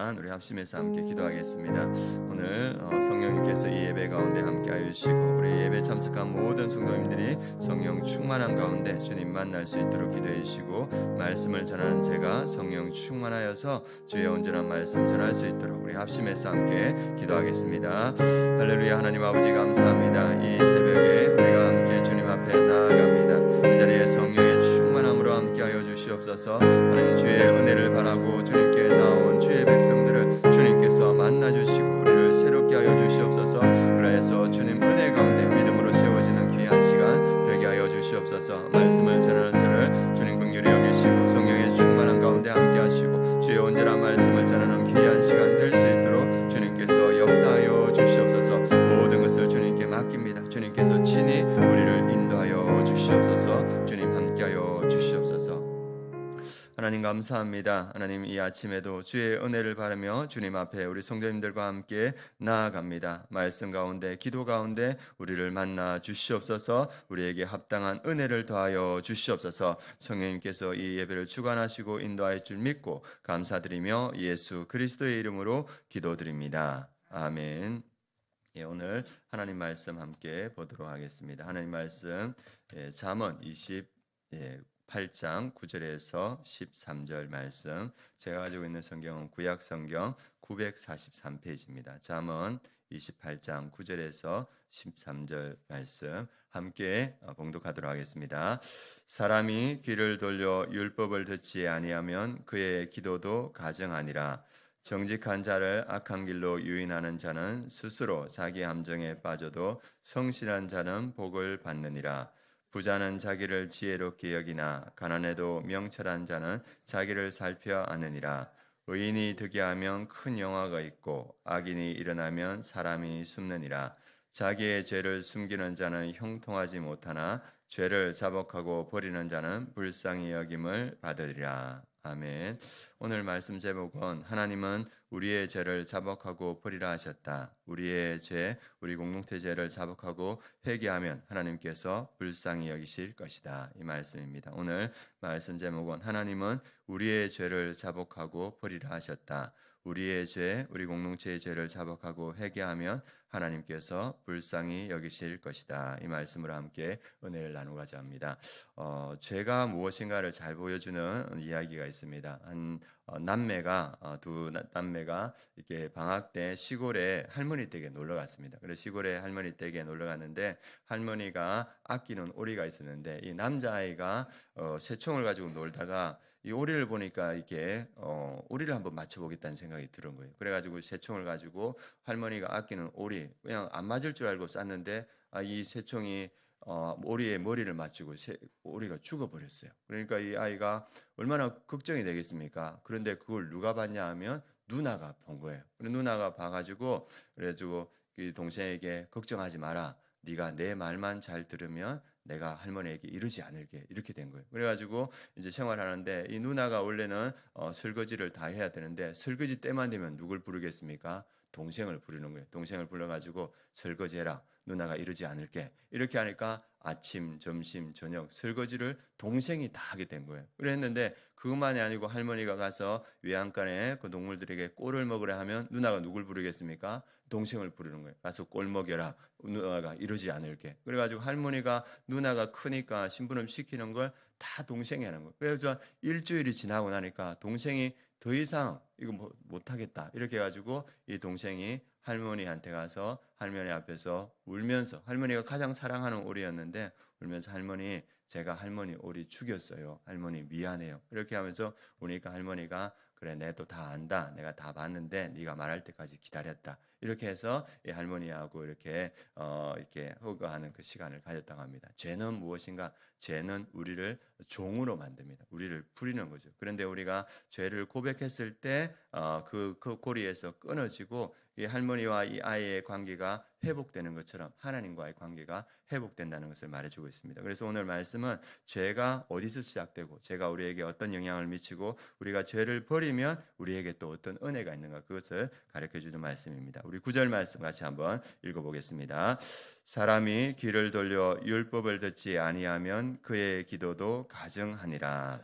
시간 우리 합심해서 함께 기도하겠습니다. 오늘 성령님께서 이 예배 가운데 함께하여 주시고 우리 예배 참석한 모든 성도님들이 성령 충만한 가운데 주님 만날 수 있도록 기도해 주시고 말씀을 전하는 제가 성령 충만하여서 주의 온전한 말씀 전할 수 있도록 우리 합심해서 함께 기도하겠습니다. 할렐루야. 하나님 아버지 감사합니다. 이 새벽에 우리가 함께 주님 앞에 나아갑니다. 이 자리에 성령의 충만함으로 함께하여 주시옵소서. 하나님 주의 은혜를 바라고 주님께 나온 주의 백성들을 주님께서 만나주시고 우리를 새롭게 하여 주시옵소서. 그래서 주님 은혜 가운데 믿음으로 세워지는 귀한 시간 되게 하여 주시옵소서. 말씀을 전하는 저를 주님 긍휼히 여기시고 성령의 충만한 가운데 함께 하시고 주의 온전한 말씀을 전하는 귀한 시간 될 수 있도록 주님께서 역사하여 주시옵소서. 모든 것을 주님께 맡깁니다. 주님께서 친히 우리를 인도하여 주시옵소서. 주님 함께하여 주시옵소서. 하나님 감사합니다. 하나님 이 아침에도 주의 은혜를 바라며 주님 앞에 우리 성도님들과 함께 나아갑니다. 말씀 가운데 기도 가운데 우리를 만나 주시옵소서. 우리에게 합당한 은혜를 더하여 주시옵소서. 성령님께서 이 예배를 주관하시고 인도할 줄 믿고 감사드리며 예수 그리스도의 이름으로 기도드립니다. 아멘. 오늘 하나님 말씀 함께 보도록 하겠습니다. 하나님 말씀 잠언 8장 9절에서 13절 말씀, 제가 가지고 있는 성경은 구약 성경 943페이지입니다. 잠언 28장 9절에서 13절 말씀 함께 봉독하도록 하겠습니다. 사람이 귀를 돌려 율법을 듣지 아니하면 그의 기도도 가증하니라. 정직한 자를 악한 길로 유인하는 자는 스스로 자기 함정에 빠져도 성실한 자는 복을 받느니라. 부자는 자기를 지혜롭게 여기나 가난해도 명철한 자는 자기를 살펴 아느니라. 의인이 득이 하면 큰 영화가 있고 악인이 일어나면 사람이 숨느니라. 자기의 죄를 숨기는 자는 형통하지 못하나 죄를 자복하고 버리는 자는 불쌍히 여김을 받으리라. 아멘. 오늘 말씀 제목은 하나님은 우리의 죄를 자복하고 버리라 하셨다. 우리의 죄, 우리 공동체 죄를 자복하고 회개하면 하나님께서 불쌍히 여기실 것이다. 이 말씀입니다. 오늘 말씀 제목은 하나님은 우리의 죄를 자복하고 버리라 하셨다. 우리의 죄, 우리 공동체의 죄를 자복하고 회개하면 하나님께서 불쌍히 여기실 것이다. 이 말씀으로 함께 은혜를 나누고자 합니다. 죄가 무엇인가를 잘 보여주는 이야기가 있습니다. 두 남매가 이렇게 방학 때 시골에 할머니 댁에 놀러 갔습니다. 그래서 시골에 할머니 댁에 놀러 갔는데 할머니가 아끼는 오리가 있었는데 이 남자아이가 새총을 가지고 놀다가 이 오리를 보니까 이렇게 오리를 한번 맞춰보겠다는 생각이 들은 거예요. 그래가지고 새총을 가지고 할머니가 아끼는 오리 그냥 안 맞을 줄 알고 쐈는데 이 새총이 오리의 머리를 맞추고 오리가 죽어버렸어요. 그러니까 이 아이가 얼마나 걱정이 되겠습니까? 그런데 그걸 누가 봤냐 하면 누나가 본 거예요. 누나가 봐가지고 그래가지고 이 동생에게 걱정하지 마라. 네가 내 말만 잘 들으면 내가 할머니에게 이르지 않을게. 이렇게 된 거예요. 그래가지고 이제 생활하는데 이 누나가 원래는 설거지를 다 해야 되는데 설거지 때만 되면 누굴 부르겠습니까? 동생을 부르는 거예요. 동생을 불러가지고 설거지해라. 누나가 이러지 않을게. 이렇게 하니까 아침, 점심, 저녁 설거지를 동생이 다 하게 된 거예요. 그랬는데 그것만이 아니고 할머니가 가서 외양간에 그 동물들에게 꼴을 먹으라 하면 누나가 누굴 부르겠습니까? 동생을 부르는 거예요. 가서 꼴 먹여라. 누나가 이러지 않을게. 그래가지고 할머니가 누나가 크니까 심부름 시키는 걸 다 동생이 하는 거예요. 그래서 일주일이 지나고 나니까 동생이 더 이상 이거 못하겠다 이렇게 해가지고 이 동생이 할머니한테 가서 할머니 앞에서 울면서, 할머니가 가장 사랑하는 오리였는데 울면서 할머니 제가 할머니 오리 죽였어요. 할머니 미안해요. 이렇게 하면서 우니까 할머니가 그래 내도 다 안다. 내가 다 봤는데 네가 말할 때까지 기다렸다. 이렇게 해서 이 할머니하고 이렇게 허거하는 그 시간을 가졌다고 합니다. 죄는 무엇인가? 죄는 우리를 종으로 만듭니다. 우리를 부리는 거죠. 그런데 우리가 죄를 고백했을 때 그 고리에서 끊어지고 이 할머니와 이 아이의 관계가 회복되는 것처럼 하나님과의 관계가 회복된다는 것을 말해주고 있습니다. 그래서 오늘 말씀은 죄가 어디서 시작되고 죄가 우리에게 어떤 영향을 미치고 우리가 죄를 버리면 우리에게 또 어떤 은혜가 있는가 그것을 가르쳐주는 말씀입니다. 우리 9절 말씀 같이 한번 읽어보겠습니다. 사람이 귀를 돌려 율법을 듣지 아니하면 그의 기도도 가증하니라.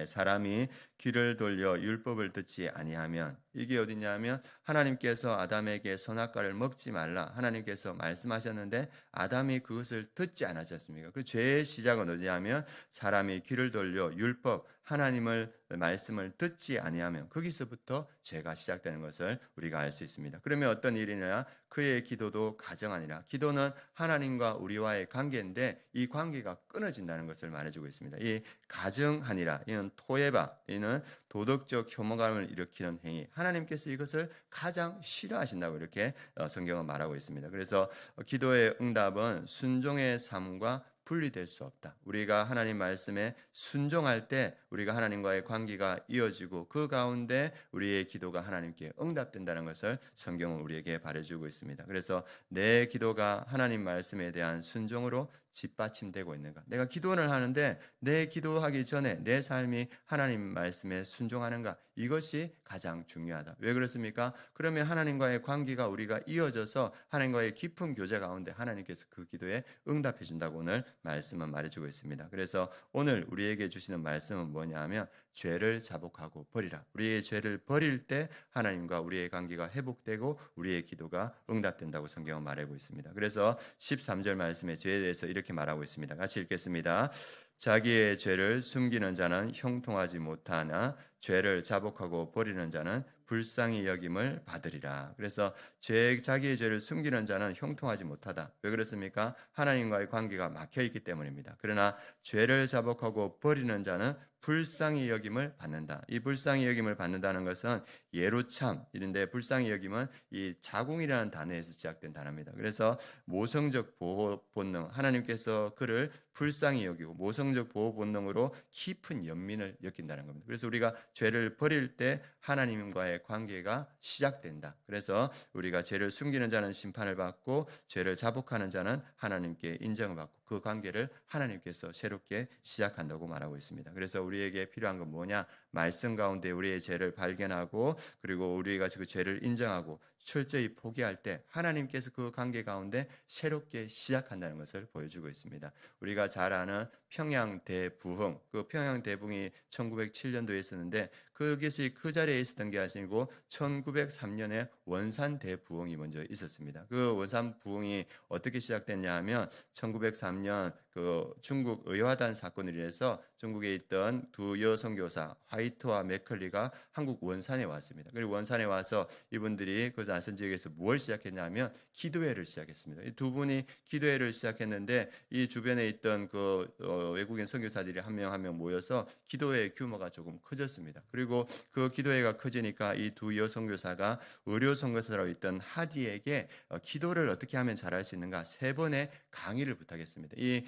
사람이 귀를 돌려 율법을 듣지 아니하면, 이게 어디냐면 하나님께서 아담에게 선악과를 먹지 말라 하나님께서 말씀하셨는데 아담이 그것을 듣지 않았지 않습니까? 그 죄의 시작은 어디냐면 사람이 귀를 돌려 율법 하나님을 말씀을 듣지 아니하면 거기서부터 죄가 시작되는 것을 우리가 알 수 있습니다. 그러면 어떤 일이냐? 그의 기도도 가정하니라. 기도는 하나님과 우리와의 관계인데 이 관계가 끊어진다는 것을 말해주고 있습니다. 이 가정하니라, 이는 토에바, 이는 도덕적 혐오감을 일으키는 행위. 하나님께서 이것을 가장 싫어하신다고 이렇게 성경은 말하고 있습니다. 그래서 기도의 응답은 순종의 삶과 분리될 수 없다. 우리가 하나님 말씀에 순종할 때 우리가 하나님과의 관계가 이어지고 그 가운데 우리의 기도가 하나님께 응답된다는 것을 성경은 우리에게 말해주고 있습니다. 그래서 내 기도가 하나님 말씀에 대한 순종으로 뒷받침되고 있는가? 내가 기도를 하는데 내 기도하기 전에 내 삶이 하나님 말씀에 순종하는가? 이것이 가장 중요하다. 왜 그렇습니까? 그러면 하나님과의 관계가 우리가 이어져서 하나님과의 깊은 교제 가운데 하나님께서 그 기도에 응답해 준다고 오늘 말씀은 말해주고 있습니다. 그래서 오늘 우리에게 주시는 말씀은 뭐냐면 죄를 자복하고 버리라. 우리의 죄를 버릴 때 하나님과 우리의 관계가 회복되고 우리의 기도가 응답된다고 성경은 말하고 있습니다. 그래서 13절 말씀에 죄에 대해서 이렇게 말하고 있습니다. 같이 읽겠습니다. 자기의 죄를 숨기는 자는 형통하지 못하나 죄를 자복하고 버리는 자는 불쌍히 여김을 받으리라. 그래서 자기의 죄를 숨기는 자는 형통하지 못하다. 왜 그렇습니까? 하나님과의 관계가 막혀 있기 때문입니다. 그러나 죄를 자복하고 버리는 자는 불쌍히 여김을 받는다. 이 불쌍히 여김을 받는다는 것은 예로참인데 불쌍히 여김은 이 자궁이라는 단어에서 시작된 단어입니다. 그래서 모성적 보호 본능, 하나님께서 그를 불쌍히 여기고 모성적 보호 본능으로 깊은 연민을 느낀다는 겁니다. 그래서 우리가 죄를 버릴 때 하나님과의 관계가 시작된다. 그래서 우리가 죄를 숨기는 자는 심판을 받고 죄를 자복하는 자는 하나님께 인정을 받고 그 관계를 하나님께서 새롭게 시작한다고 말하고 있습니다. 그래서 우리에게 필요한 건 뭐냐? 말씀 가운데 우리의 죄를 발견하고 그리고 우리가 그 죄를 인정하고 철저히 포기할 때 하나님께서 그 관계 가운데 새롭게 시작한다는 것을 보여주고 있습니다. 우리가 잘 아는 평양 대부흥, 그 평양 대부흥이 1907년도에 있었는데 그것이 그 자리에 있었던 게 아니고 1903년에 원산 대부흥이 먼저 있었습니다. 그 원산 부흥이 어떻게 시작됐냐 하면 1903년 그 중국 의화단 사건을 인해서 중국에 있던 두 여선교사 화이트와 맥컬리가 한국 원산에 왔습니다. 그리고 원산에 와서 이분들이 그 나선 지역에서 뭘 시작했냐면 기도회를 시작했습니다. 이 두 분이 기도회를 시작했는데 이 주변에 있던 그 외국인 선교사들이 한 명 한 명 모여서 기도회의 규모가 조금 커졌습니다. 그리고 그 기도회가 커지니까 이 두 여선교사가 의료 선교사로 있던 하디에게 기도를 어떻게 하면 잘할 수 있는가 3번의 강의를 부탁했습니다. 이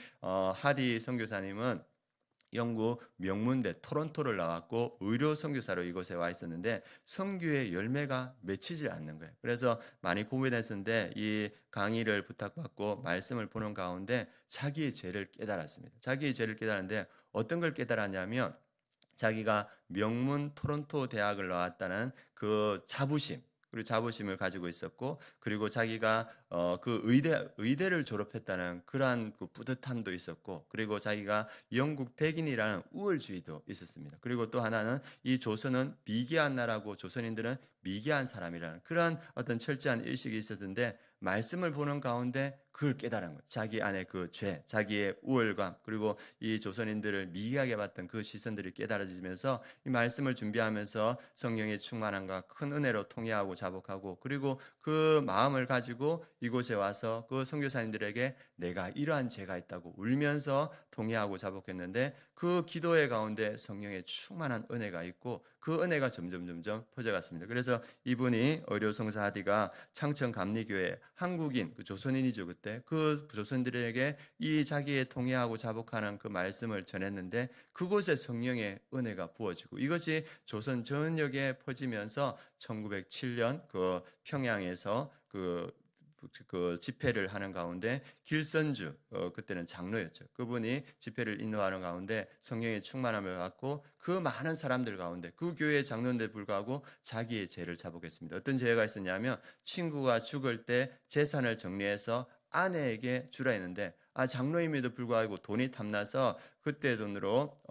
하디 선교사님은 영국 명문대 토론토를 나왔고 의료 선교사로 이곳에 와 있었는데 선교의 열매가 맺히지 않는 거예요. 그래서 많이 고민했었는데 이 강의를 부탁받고 말씀을 보는 가운데 자기의 죄를 깨달았습니다. 자기의 죄를 깨달았는데 어떤 걸 깨달았냐면 자기가 명문 토론토 대학을 나왔다는 그 자부심, 그리고 자부심을 가지고 있었고, 그리고 자기가 그 의대를 졸업했다는 그러한 그 뿌듯함도 있었고, 그리고 자기가 영국 백인이라는 우월주의도 있었습니다. 그리고 또 하나는 이 조선은 미개한 나라고 조선인들은 미개한 사람이라는 그러한 어떤 철저한 의식이 있었는데 말씀을 보는 가운데 그걸 깨달은 거예요. 자기 안에 그 죄, 자기의 우월감, 그리고 이 조선인들을 미개하게 봤던 그 시선들이 깨달아지면서 이 말씀을 준비하면서 성령의 충만함과 큰 은혜로 통회하고 자복하고 그리고 그 마음을 가지고 이곳에 와서 그 선교사님들에게 내가 이러한 죄가 있다고 울면서 통회하고 자복했는데 그 기도의 가운데 성령의 충만한 은혜가 있고 그 은혜가 점점 퍼져갔습니다. 그래서 이분이 의료성사 하디가 창천 감리교회 한국인 그 조선인이죠. 그때 그 조선들에게 이 자기의 통회하고 자복하는 그 말씀을 전했는데 그곳에 성령의 은혜가 부어지고 이것이 조선 전역에 퍼지면서 1907년 그 평양에서 그 집회를 하는 가운데 길선주 그때는 장로였죠. 그분이 집회를 인도하는 가운데 성령의 충만함을 갖고 그 많은 사람들 가운데 그 교회의 장로인데 불구하고 자기의 죄를 자복했습니다. 어떤 죄가 있었냐면 친구가 죽을 때 재산을 정리해서 아내에게 주라 했는데 장로임에도 불구하고 돈이 탐나서 그때 돈으로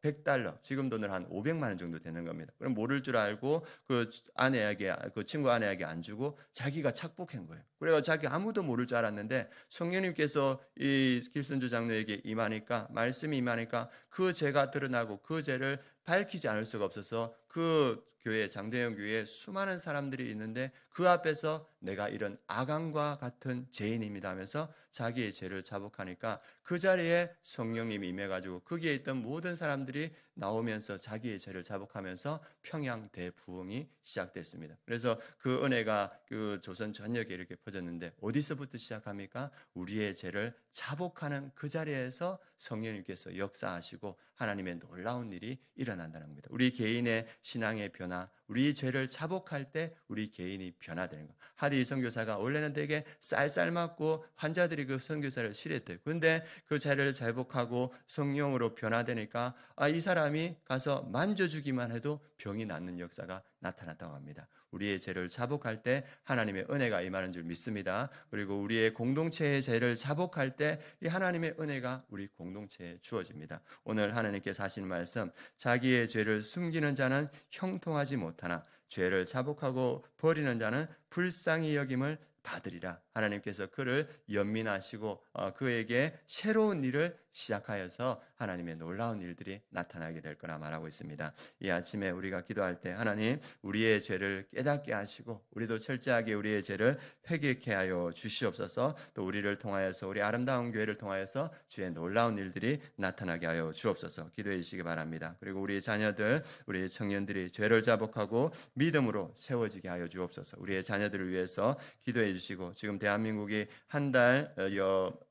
100달러, 지금 돈으로 한 500만 원 정도 되는 겁니다. 그럼 모를 줄 알고 그 아내에게, 그 친구 아내에게 안 주고 자기가 착복한 거예요. 그래서 자기 아무도 모를 줄 알았는데 성령님께서 이 길선주 장로에게 임하니까, 말씀이 임하니까 그 죄가 드러나고 그 죄를 밝히지 않을 수가 없어서 그 교회, 장대영 교회에 수많은 사람들이 있는데 그 앞에서 내가 이런 아간과 같은 죄인입니다 하면서 자기의 죄를 자복하니까 그 자리에 성령님이 임해가지고 거기에 있던 모든 사람들이 나오면서 자기의 죄를 자복하면서 평양 대부흥이 시작됐습니다. 그래서 그 은혜가 그 조선 전역에 이렇게 퍼졌는데 어디서부터 시작합니까? 우리의 죄를 자복하는 그 자리에서 성령님께서 역사하시고 하나님의 놀라운 일이 일어난다는 겁니다. 우리 개인의 신앙의 변화, 우리 죄를 자복할 때 우리 개인이 변화되는 것. 하디 선교사가 원래는 되게 쌀쌀맞고 환자들이 그 선교사를 싫어했대요. 그런데 그 죄를 자복하고 성령으로 변화되니까 이 사람이 가서 만져주기만 해도 병이 낫는 역사가 나타났다고 합니다. 우리의 죄를 자복할 때 하나님의 은혜가 임하는 줄 믿습니다. 그리고 우리의 공동체의 죄를 자복할 때 이 하나님의 은혜가 우리 공동체에 주어집니다. 오늘 하나님께서 하신 말씀, 자기의 죄를 숨기는 자는 형통하지 못하나 죄를 자복하고 버리는 자는 불쌍히 여김을 받으리라. 하나님께서 그를 연민하시고 그에게 새로운 일을 시작하여서 하나님의 놀라운 일들이 나타나게 될 거라 말하고 있습니다. 이 아침에 우리가 기도할 때 하나님 우리의 죄를 깨닫게 하시고 우리도 철저하게 우리의 죄를 회개케 하여 주시옵소서. 또 우리를 통하여서, 우리 아름다운 교회를 통하여서 주의 놀라운 일들이 나타나게 하여 주옵소서. 기도해 주시기 바랍니다. 그리고 우리 자녀들, 우리 청년들이 죄를 자복하고 믿음으로 세워지게 하여 주옵소서. 우리의 자녀들을 위해서 기도해 주시고, 지금 대한민국이 한 달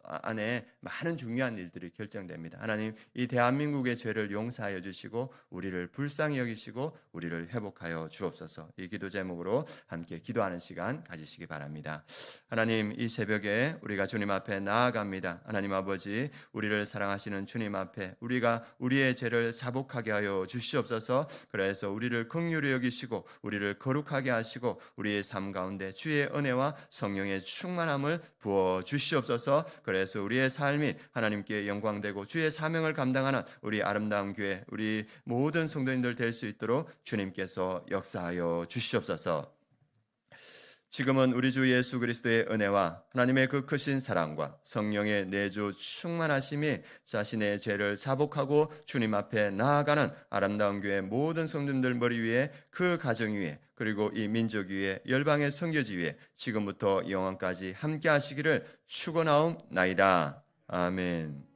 안에 많은 중요한 일들이 결정됩니다. 하나님 이 대한민국의 죄를 용서하여 주시고 우리를 불쌍히 여기시고 우리를 회복하여 주옵소서. 이 기도 제목으로 함께 기도하는 시간 가지시기 바랍니다. 하나님 이 새벽에 우리가 주님 앞에 나아갑니다. 하나님 아버지, 우리를 사랑하시는 주님 앞에 우리가 우리의 죄를 자복하게 하여 주시옵소서. 그래서 우리를 긍휼히 여기시고 우리를 거룩하게 하시고 우리의 삶 가운데 주의 은혜와 성령의 충만함을 부어 주시옵소서. 그래서 우리의 삶이 하나님께 영광되고 주의 사명을 감당하는 우리 아름다운 교회, 우리 모든 성도님들 될 수 있도록 주님께서 역사하여 주시옵소서. 지금은 우리 주 예수 그리스도의 은혜와 하나님의 그 크신 사랑과 성령의 내주 충만하심이 자신의 죄를 자복하고 주님 앞에 나아가는 아름다운 교회 모든 성도님들 머리 위에, 그 가정 위에, 그리고 이 민족 위에, 열방의 선교지 위에 지금부터 영원까지 함께 하시기를 축원하옵나이다. 아멘.